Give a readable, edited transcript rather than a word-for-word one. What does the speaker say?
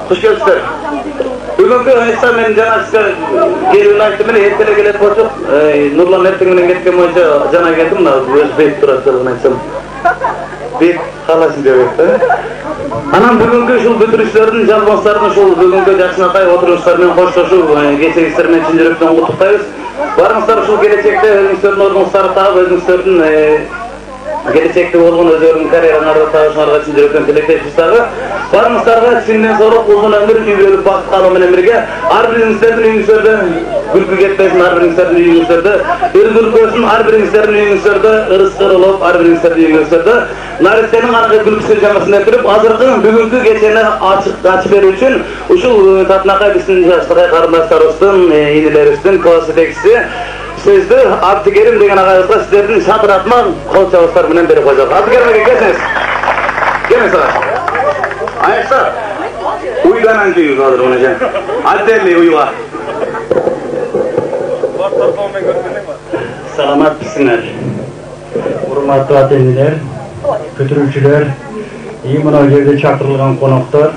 Hoş geldinizler. Bugünkü aysa men jana sizga gelin aytdım men ertele gelet bolsuk, Nurlan ertengden ketken boyunca jana geldim da öz bek turasını aytsam. Bek halasın debekti. Anam bugünkü şul бүтүрүчүлөрдүн жалбаңстарын şul bugünkü жакшынакай отурушдар менен коштошуп, кечегиңиздер менен чын жүрөктөн куттуктайбыз. Барыңыздар ушул келечекте өзүңүздөрдүн ордуңуздарды таап, өзүңүздөрдүн gelecekte olgun özörün kariyerаңарда табышыңарга чын жүрөктөн тилектешпиз дагы. Барыңыздарга синден сорок uzun ömür, үйлөнүп бакыт калуу менен бирге ар бириңиздердин үйүңүздөрдө күлкү кетпесин, ар бириңиздердин үйүңүздөрдө өргүлкөсүн, ар бириңиздердин үйүңүздөрдө ырыс кырылып, ар бириңиздердин үйүңүздөрдө наристенин канкы күлкүсү жамасын өтүрүп, азыркы бүгүнкү кечени ачып берүү үчүн ушул Татынакай биздин жаштагай карындаштарыбыздын, инилерибиздин класс жетекчиси Sözde Abdükerim деген ağabeyimizde sizlerin şatır atmak kol çavuşlar menen beri koyacak. Abdükerim Bey gelseniz. Gelin sana. Ayakta. Uyganan köyü kaldır onu can. Adderli uyuğa. Salamat bilsinler. Hurmatlı atendiler, götürүүчүлөр, iyi münasebette çakırılgan konuklar.